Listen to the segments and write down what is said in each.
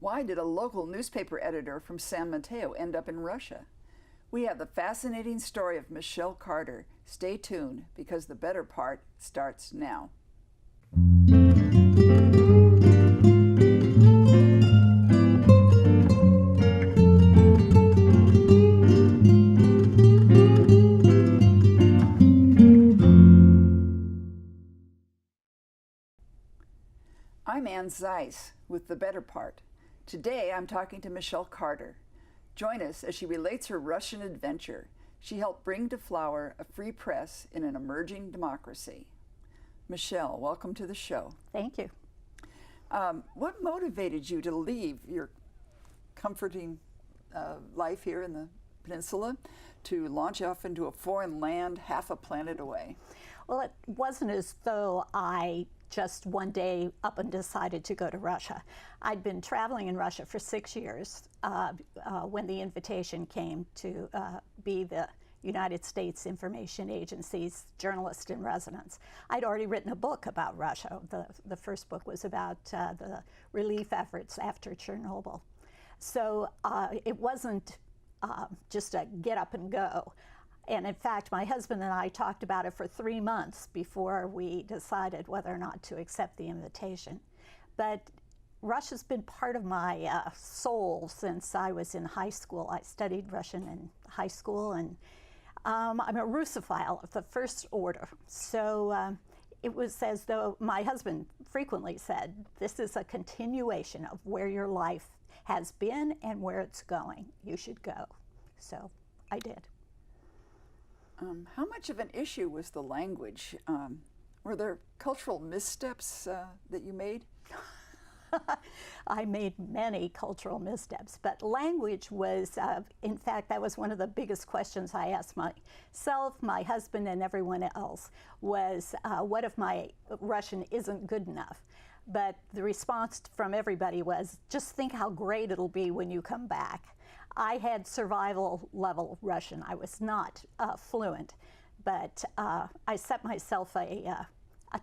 Why did a local newspaper editor from San Mateo end up in Russia? We have the fascinating story of Michelle Carter. Stay tuned, because the better part starts now. I'm Ann Zeise with The Better Part. Today I'm talking to Michelle Carter. Join us as she relates her Russian adventure. She helped bring to flower a free press in an emerging democracy. Michelle, welcome to the show. Thank you. What motivated you to leave your comforting life here in the peninsula to launch off into a foreign land half a planet away? Well, it wasn't as though I just one day up and decided to go to Russia. I'd been traveling in Russia for 6 years when the invitation came to be the United States Information Agency's journalist in residence. I'd already written a book about Russia. The first book was about the relief efforts after Chernobyl. So it wasn't just a get up and go. And in fact, my husband and I talked about it for 3 months before we decided whether or not to accept the invitation. But Russia's been part of my soul since I was in high school. I studied Russian in high school, and I'm a Russophile of the first order. So it was as though my husband frequently said, this is a continuation of where your life has been and where it's going. You should go. So I did. How much of an issue was the language? Were there cultural missteps that you made? I made many cultural missteps, but language was, in fact, that was one of the biggest questions I asked myself, my husband, and everyone else, was what if my Russian isn't good enough? But the response from everybody was, just think how great it'll be when you come back. I had survival level Russian. I was not fluent, but I set myself a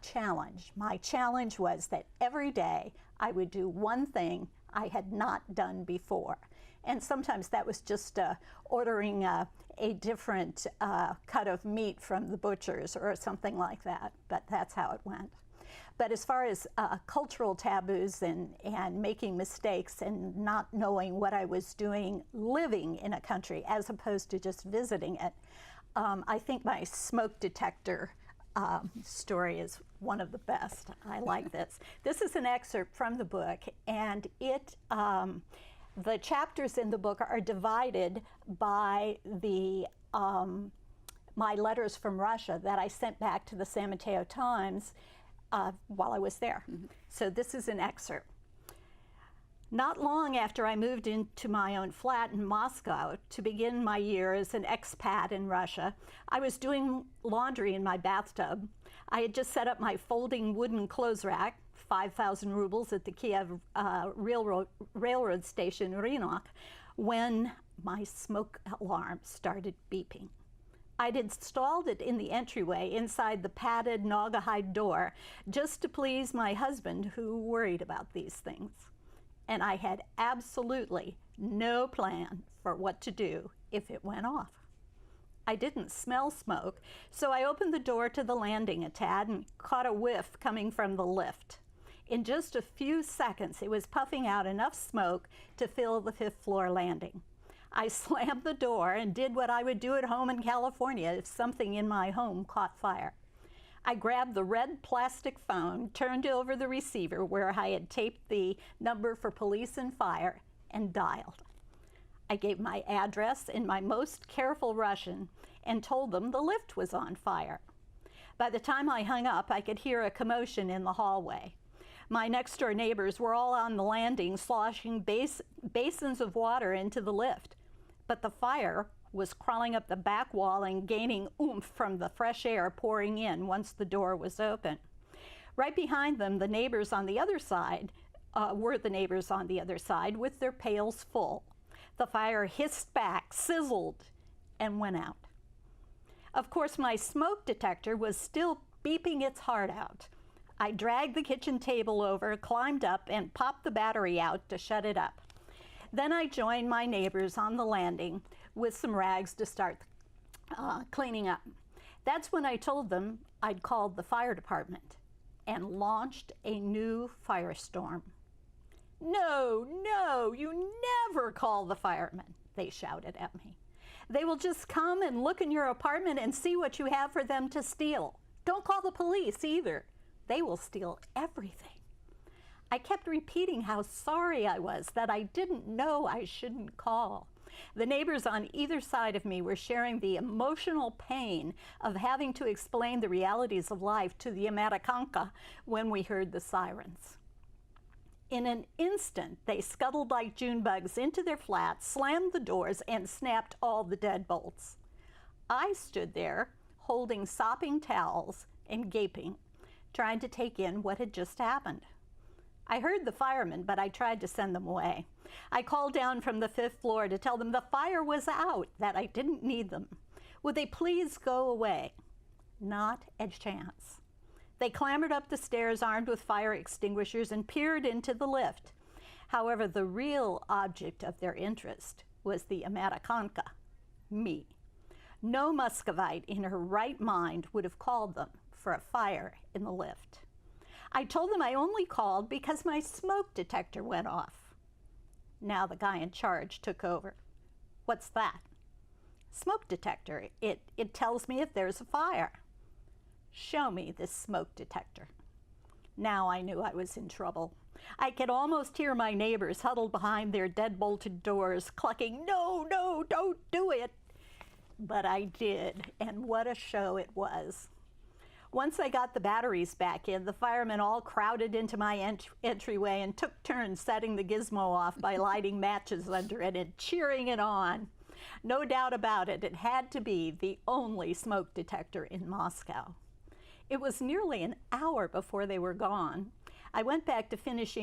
challenge. My challenge was that every day I would do one thing I had not done before. And sometimes that was just ordering a different cut of meat from the butcher's or something like that, but that's how it went. But as far as cultural taboos and making mistakes and not knowing what I was doing living in a country as opposed to just visiting it, I think my smoke detector story is one of the best. I like this. This is an excerpt from the book, and the chapters in the book are divided by my letters from Russia that I sent back to the San Mateo Times while I was there. Mm-hmm. So this is an excerpt. Not long after I moved into my own flat in Moscow to begin my year as an expat in Russia, I was doing laundry in my bathtub. I had just set up my folding wooden clothes rack, 5,000 rubles at the Kiev railroad station, Rynok, when my smoke alarm started beeping. I'd installed it in the entryway inside the padded Naugahyde door just to please my husband, who worried about these things. And I had absolutely no plan for what to do if it went off. I didn't smell smoke, so I opened the door to the landing a tad and caught a whiff coming from the lift. In just a few seconds, it was puffing out enough smoke to fill the 5th floor landing. I slammed the door and did what I would do at home in California if something in my home caught fire. I grabbed the red plastic phone, turned over the receiver where I had taped the number for police and fire, and dialed. I gave my address in my most careful Russian and told them the lift was on fire. By the time I hung up, I could hear a commotion in the hallway. My next-door neighbors were all on the landing sloshing basins of water into the lift. But the fire was crawling up the back wall and gaining oomph from the fresh air pouring in once the door was open. Right behind them, the neighbors on the other side with their pails full. The fire hissed back, sizzled, and went out. Of course, my smoke detector was still beeping its heart out. I dragged the kitchen table over, climbed up, and popped the battery out to shut it up. Then I joined my neighbors on the landing with some rags to start cleaning up. That's when I told them I'd called the fire department and launched a new firestorm. "No, no, you never call the firemen," they shouted at me. "They will just come and look in your apartment and see what you have for them to steal. Don't call the police either. They will steal everything." I kept repeating how sorry I was that I didn't know I shouldn't call. The neighbors on either side of me were sharing the emotional pain of having to explain the realities of life to the Americanka when we heard the sirens. In an instant, they scuttled like June bugs into their flats, slammed the doors, and snapped all the deadbolts. I stood there, holding sopping towels and gaping, trying to take in what had just happened. I heard the firemen, but I tried to send them away. I called down from the 5th floor to tell them the fire was out, that I didn't need them. Would they please go away? Not a chance. They clambered up the stairs armed with fire extinguishers and peered into the lift. However, the real object of their interest was the Americanka, me. No Muscovite in her right mind would have called them for a fire in the lift. I told them I only called because my smoke detector went off. Now the guy in charge took over. "What's that?" "Smoke detector. It tells me if there's a fire." "Show me this smoke detector." Now I knew I was in trouble. I could almost hear my neighbors huddled behind their dead-bolted doors, clucking, "No, no, don't do it." But I did, and what a show it was. Once I got the batteries back in, the firemen all crowded into my entryway and took turns setting the gizmo off by lighting matches under it and cheering it on. No doubt about it, it had to be the only smoke detector in Moscow. It was nearly an hour before they were gone. I went back to finish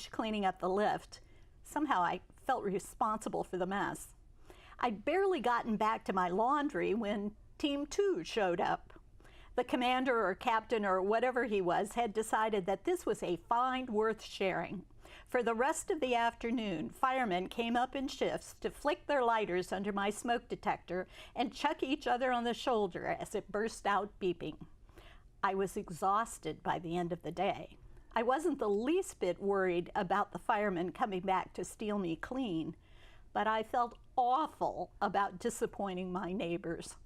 cleaning up the lift. Somehow I felt responsible for the mess. I'd barely gotten back to my laundry when Team 2 showed up. The commander or captain or whatever he was had decided that this was a find worth sharing. For the rest of the afternoon, firemen came up in shifts to flick their lighters under my smoke detector and chuck each other on the shoulder as it burst out beeping. I was exhausted by the end of the day. I wasn't the least bit worried about the firemen coming back to steal me clean, but I felt awful about disappointing my neighbors.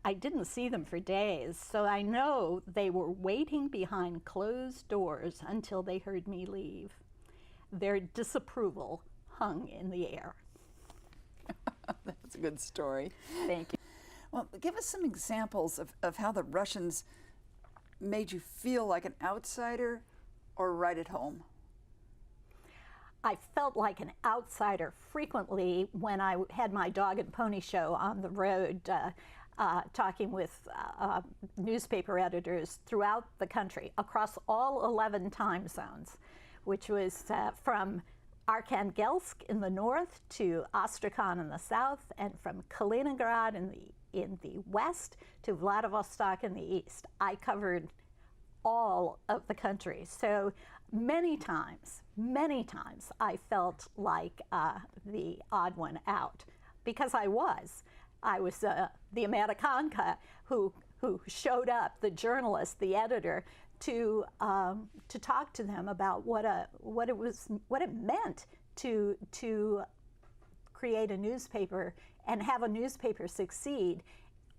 I didn't see them for days, so I know they were waiting behind closed doors until they heard me leave. Their disapproval hung in the air. That's a good story. Thank you. Well, give us some examples of how the Russians made you feel like an outsider or right at home. I felt like an outsider frequently when I had my dog and pony show on the road, talking with newspaper editors throughout the country, across all 11 time zones, which was from Arkhangelsk in the north to Astrakhan in the south, and from Kaliningrad in the west to Vladivostok in the east. I covered all of the country. So many times I felt like the odd one out, because I was the Americanka who showed up, the journalist, the editor, to talk to them about what it meant to create a newspaper and have a newspaper succeed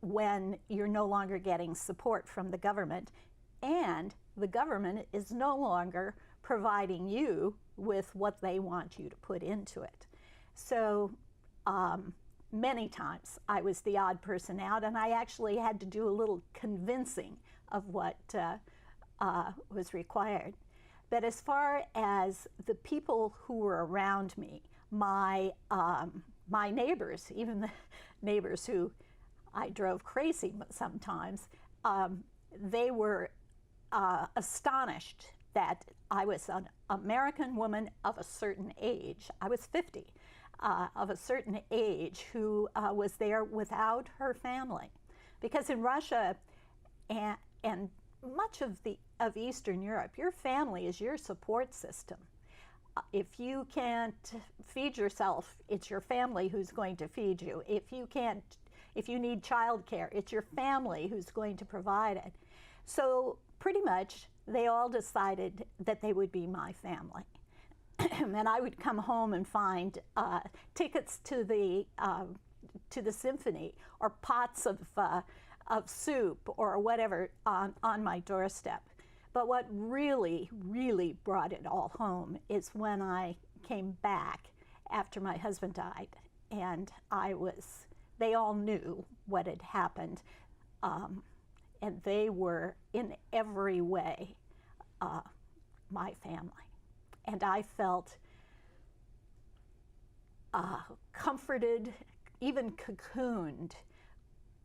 when you're no longer getting support from the government, and the government is no longer providing you with what they want you to put into it. So many times I was the odd person out, and I actually had to do a little convincing of what was required. But as far as the people who were around me, my neighbors, even the neighbors who I drove crazy sometimes, they were astonished that I was an American woman of a certain age. I was 50, of a certain age, who was there without her family. Because in Russia, and much of Eastern Europe, your family is your support system. If you can't feed yourself, it's your family who's going to feed you. If you need childcare, it's your family who's going to provide it. So pretty much they all decided that they would be my family. And I would come home and find tickets to the symphony, or pots of soup or whatever on my doorstep. But what really, really brought it all home is when I came back after my husband died, and they all knew what had happened, and they were in every way my family. And I felt comforted, even cocooned,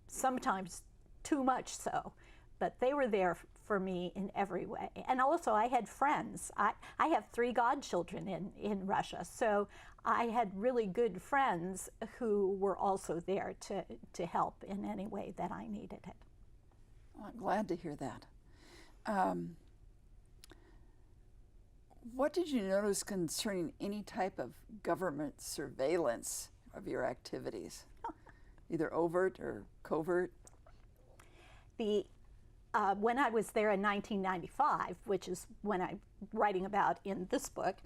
sometimes too much so, but they were there for me in every way. And also I had friends. I have 3 godchildren in Russia, so I had really good friends who were also there to help in any way that I needed it. Well, I'm glad to hear that. What did you notice concerning any type of government surveillance of your activities, either overt or covert? When I was there in 1995, which is when I'm writing about in this book,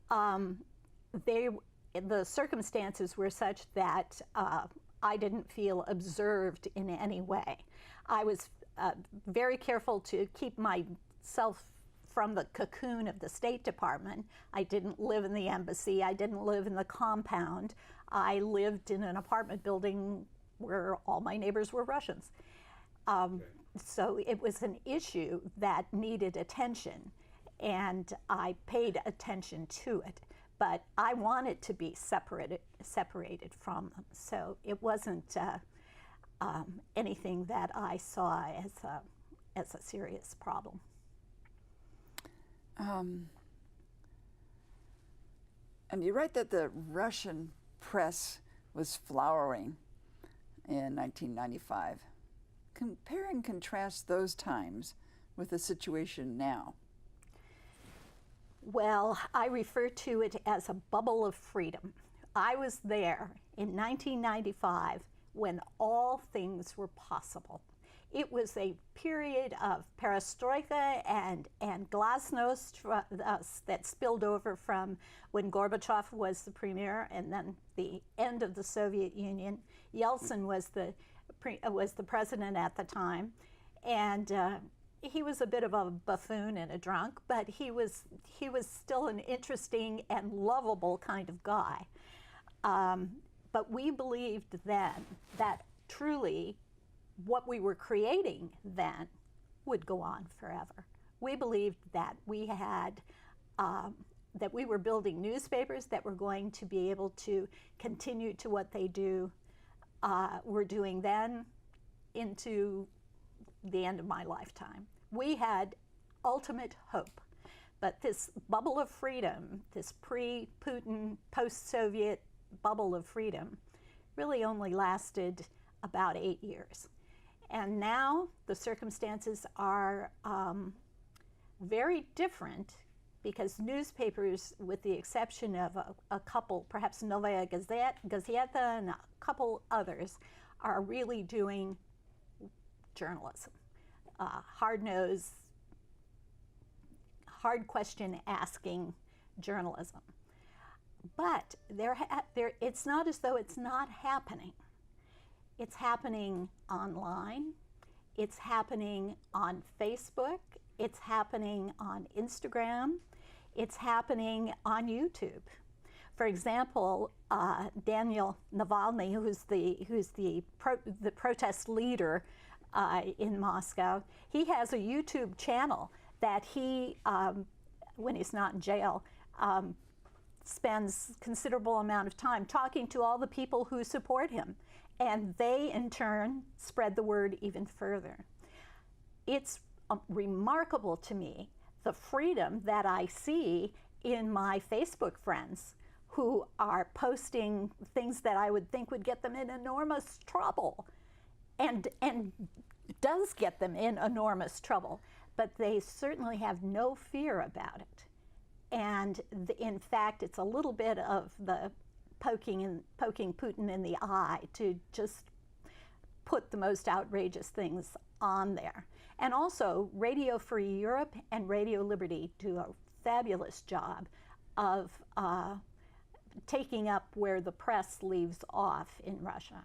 the circumstances were such that I didn't feel observed in any way. I was very careful to keep myself from the cocoon of the State Department. I didn't live in the embassy. I didn't live in the compound. I lived in an apartment building where all my neighbors were Russians. So it was an issue that needed attention, and I paid attention to it. But I wanted to be separated from them. So it wasn't anything that I saw as a serious problem. And you write that the Russian press was flowering in 1995. Compare and contrast those times with the situation now. Well, I refer to it as a bubble of freedom. I was there in 1995 when all things were possible. It was a period of perestroika and glasnost that spilled over from when Gorbachev was the premier, and then the end of the Soviet Union. Yeltsin was the president at the time, and he was a bit of a buffoon and a drunk, but he was still an interesting and lovable kind of guy. But we believed then that truly what we were creating then would go on forever. We believed that we had that we were building newspapers that were going to be able to continue to what they were doing then into the end of my lifetime. We had ultimate hope, but this bubble of freedom, this pre-Putin, post-Soviet bubble of freedom, really only lasted about 8 years. And now the circumstances are very different, because newspapers, with the exception of a couple, perhaps Novaya Gazeta and a couple others, are really doing journalism. Hard-nosed, hard question asking journalism. But it's not as though it's not happening. It's happening online, it's happening on Facebook, it's happening on Instagram, it's happening on YouTube. For example, Daniel Navalny, who's the protest leader in Moscow, he has a YouTube channel that he, when he's not in jail, spends considerable amount of time talking to all the people who support him. And they, in turn, spread the word even further. It's remarkable to me, the freedom that I see in my Facebook friends who are posting things that I would think would get them in enormous trouble, and does get them in enormous trouble. but they certainly have no fear about it. And in fact, it's a little bit of the poking Putin in the eye to just put the most outrageous things on there. And also, Radio Free Europe and Radio Liberty do a fabulous job of taking up where the press leaves off in Russia.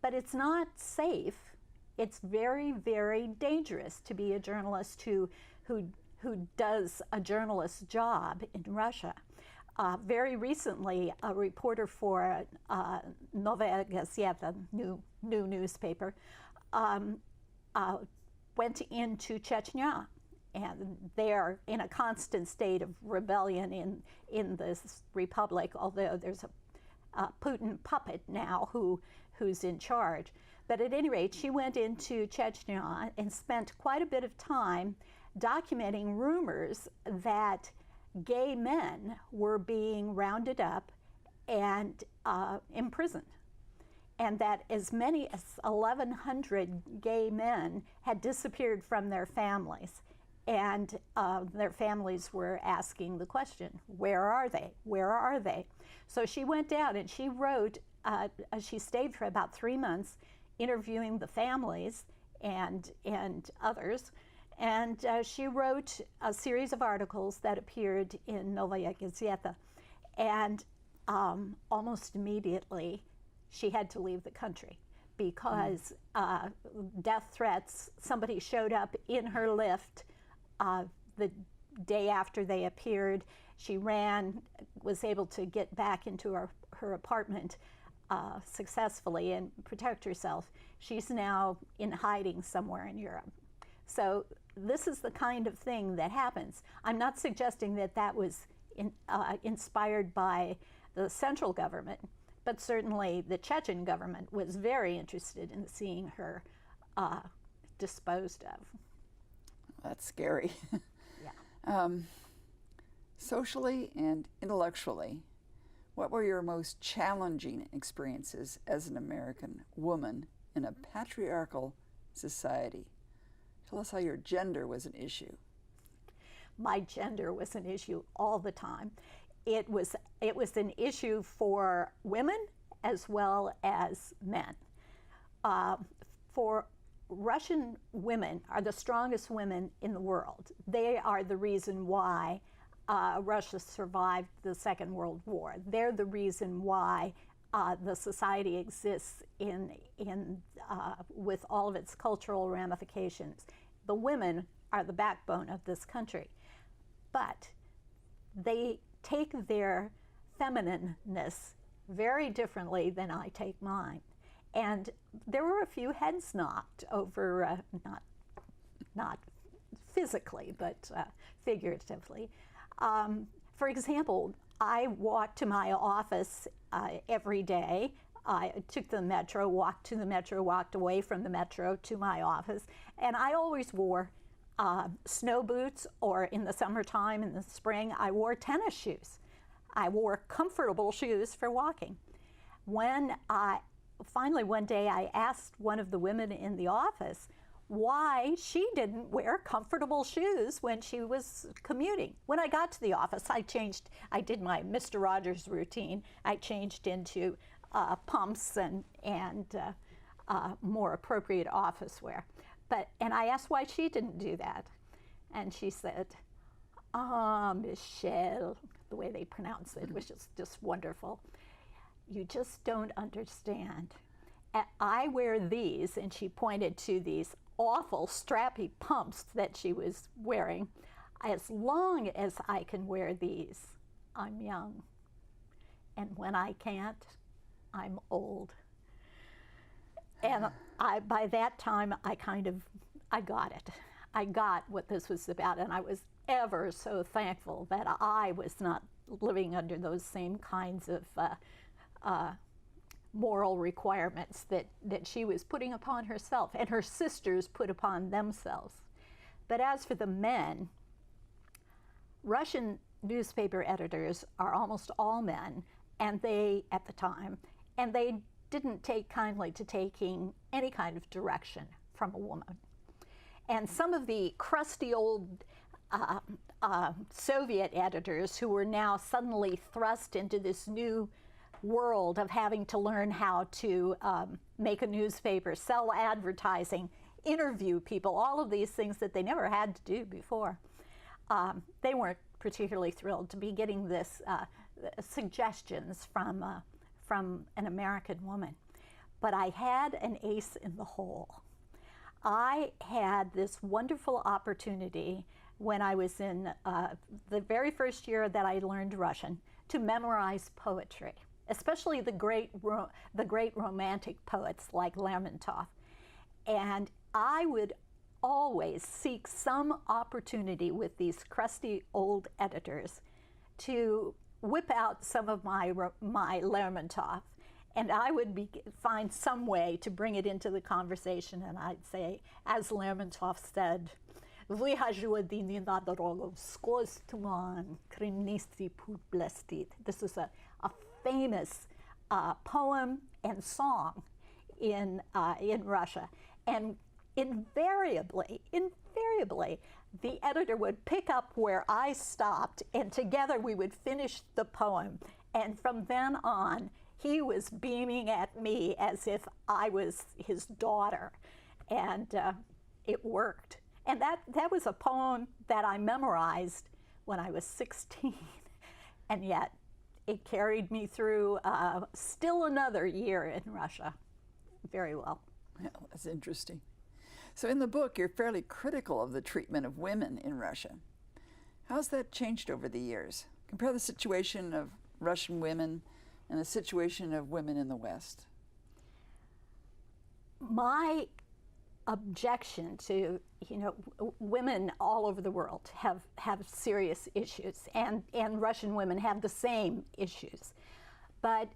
But it's not safe. It's very, very dangerous to be a journalist who does a journalist's job in Russia. Very recently, a reporter for Novaya Gazeta, new newspaper, went into Chechnya, and they're in a constant state of rebellion in this republic, although there's a Putin puppet now who's in charge. But at any rate, she went into Chechnya and spent quite a bit of time documenting rumors that gay men were being rounded up and imprisoned, and that as many as 1,100 gay men had disappeared from their families. And their families were asking the question, where are they? Where are they? So she went down and she wrote, she stayed for about 3 months interviewing the families and others. And she wrote a series of articles that appeared in Novaya Gazeta. And almost immediately, she had to leave the country because death threats, somebody showed up in her lift the day after they appeared. She ran, was able to get back into her apartment successfully and protect herself. She's now in hiding somewhere in Europe. So this is the kind of thing that happens. I'm not suggesting that that was inspired by the central government, but certainly the Chechen government was very interested in seeing her disposed of. That's scary. Yeah. Socially and intellectually, what were your most challenging experiences as an American woman in a patriarchal society? Tell us how your gender was an issue. My gender was an issue all the time. It was an issue for women as well as men. For Russian women are the strongest women in the world. They are the reason why Russia survived the Second World War. They're the reason why the society exists with all of its cultural ramifications. The women are the backbone of this country. But they take their feminineness very differently than I take mine. And there were a few heads knocked over, not physically, but figuratively. For example, I walked to my office every day. I took the metro, walked to the metro, walked away from the metro to my office, and I always wore snow boots, or in the summertime, in the spring, I wore tennis shoes. I wore comfortable shoes for walking. Finally, one day I asked one of the women in the office why she didn't wear comfortable shoes when she was commuting. When I got to the office, I did my Mr. Rogers routine. I changed into pumps and more appropriate office wear. And I asked why she didn't do that. And she said, Michelle, the way they pronounce it, which is just wonderful. You just don't understand. I wear these, and she pointed to these awful strappy pumps that she was wearing. As long as I can wear these, I'm young. And when I can't, I'm old. And by that time, I got it. I got what this was about, and I was ever so thankful that I was not living under those same kinds of moral requirements that she was putting upon herself and her sisters put upon themselves. But as for the men, Russian newspaper editors are almost all men, and they, at the time, and they didn't take kindly to taking any kind of direction from a woman. And some of the crusty old Soviet editors who were now suddenly thrust into this new world of having to learn how to make a newspaper, sell advertising, interview people, all of these things that they never had to do before. They weren't particularly thrilled to be getting this suggestions from an American woman. But I had an ace in the hole. I had this wonderful opportunity when I was in the very first year that I learned Russian to memorize poetry, especially the great romantic poets like Lermontov. And I would always seek some opportunity with these crusty old editors to whip out some of my Lermontov, and I would find some way to bring it into the conversation, and I'd say, as Lermontov said, "Vyhaju одині на дорогу, сквозь туман, кремнистый путь блестит." This is a famous poem and song in Russia, and invariably, the editor would pick up where I stopped, and together we would finish the poem. And from then on, he was beaming at me as if I was his daughter, and it worked. And that was a poem that I memorized when I was 16, and yet it carried me through still another year in Russia very well. Yeah, that's interesting. So in the book, you're fairly critical of the treatment of women in Russia. How's that changed over the years? Compare the situation of Russian women and the situation of women in the West. My objection to, women all over the world have serious issues, and Russian women have the same issues. But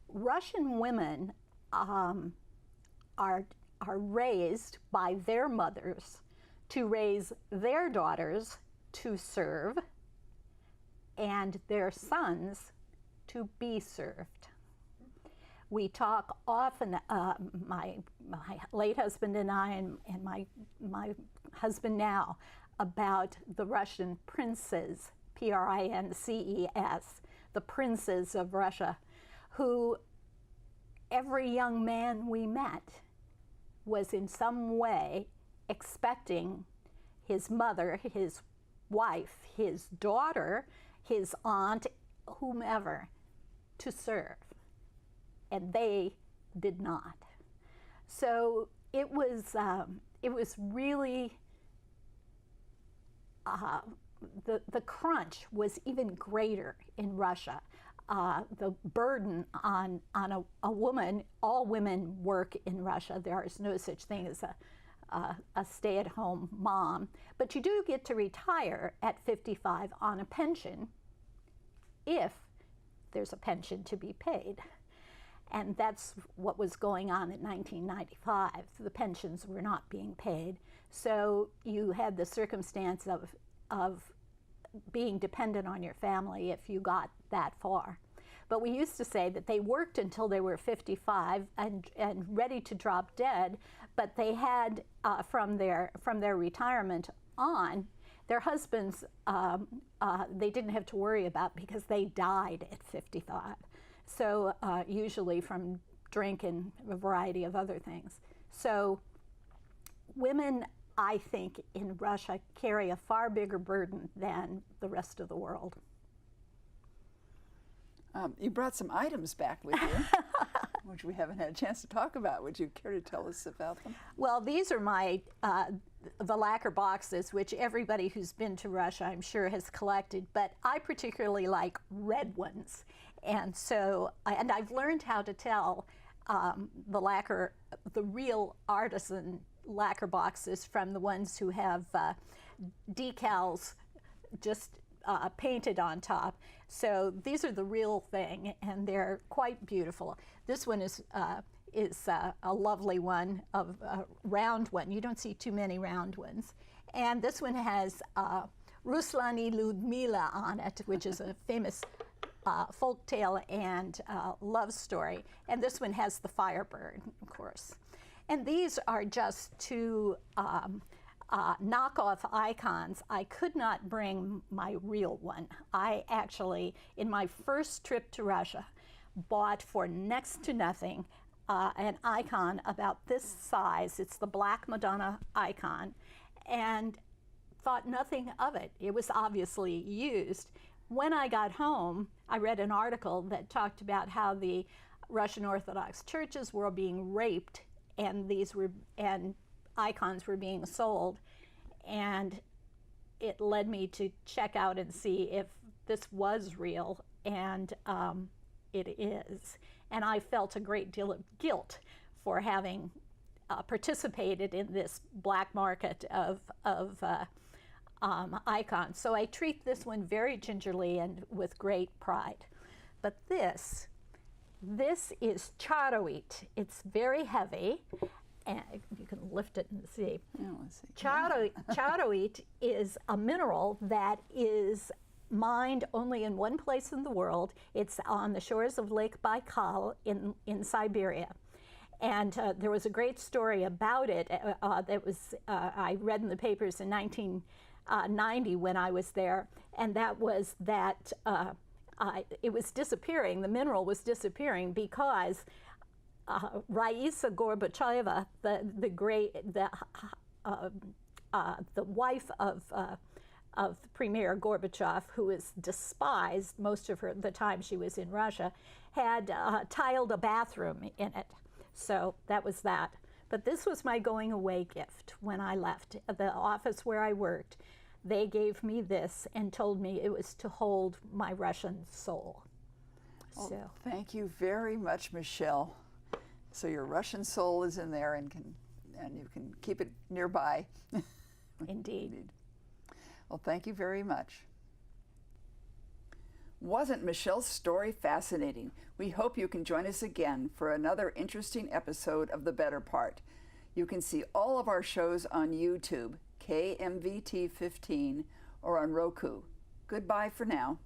Russian women are raised by their mothers to raise their daughters to serve and their sons to be served. We talk often, my late husband and I, and my husband now, about the Russian princes, P-R-I-N-C-E-S, the princes of Russia, who every young man we met was in some way expecting his mother, his wife, his daughter, his aunt, whomever, to serve. And they did not. So it was really, the crunch was even greater in Russia. The burden on a woman, all women work in Russia. There is no such thing as a stay-at-home mom. But you do get to retire at 55 on a pension if there's a pension to be paid. And that's what was going on in 1995. The pensions were not being paid. So you had the circumstance of being dependent on your family if you got that far. But we used to say that they worked until they were 55 and ready to drop dead, but they had, from their retirement on, their husbands, they didn't have to worry about because they died at 55. So usually from drink and a variety of other things. So women, I think, in Russia carry a far bigger burden than the rest of the world. You brought some items back with you, which we haven't had a chance to talk about. Would you care to tell us about them? Well, these are my, the lacquer boxes, which everybody who's been to Russia, I'm sure, has collected, but I particularly like red ones. And so, and I've learned how to tell the real artisan lacquer boxes from the ones who have decals just painted on top. So these are the real thing, and they're quite beautiful. This one is a lovely one, a round one. You don't see too many round ones. And this one has Ruslani Ludmila on it, which is a famous folk tale and love story. And this one has the Firebird, of course. And these are just two knockoff icons, I could not bring my real one. I actually, in my first trip to Russia, bought for next to nothing an icon about this size. It's the black Madonna icon, and thought nothing of it. It was obviously used. When I got home, I read an article that talked about how the Russian Orthodox churches were being raped, and icons were being sold, and it led me to check out and see if this was real, and it is. And I felt a great deal of guilt for having participated in this black market of icons. So I treat this one very gingerly and with great pride. But this is charoite. It's very heavy, and you can lift it and see. Yeah, let's see. Charoite is a mineral that is mined only in one place in the world. It's on the shores of Lake Baikal in Siberia. And there was a great story about it that was I read in the papers in 1990 when I was there, and that was that it was disappearing. The mineral was disappearing because Raisa Gorbacheva, the wife of Premier Gorbachev, who was despised most of the time she was in Russia, had tiled a bathroom in it. So that was that. But this was my going away gift when I left the office where I worked. They gave me this and told me it was to hold my Russian soul. Well, So thank you very much, Michelle. So your Russian soul is in there, and you can keep it nearby. indeed. Well, thank you very much. Wasn't Michelle's story fascinating? We hope you can join us again for another interesting episode of The Better Part. You can see all of our shows on YouTube, KMVT15, or on Roku. Goodbye for now.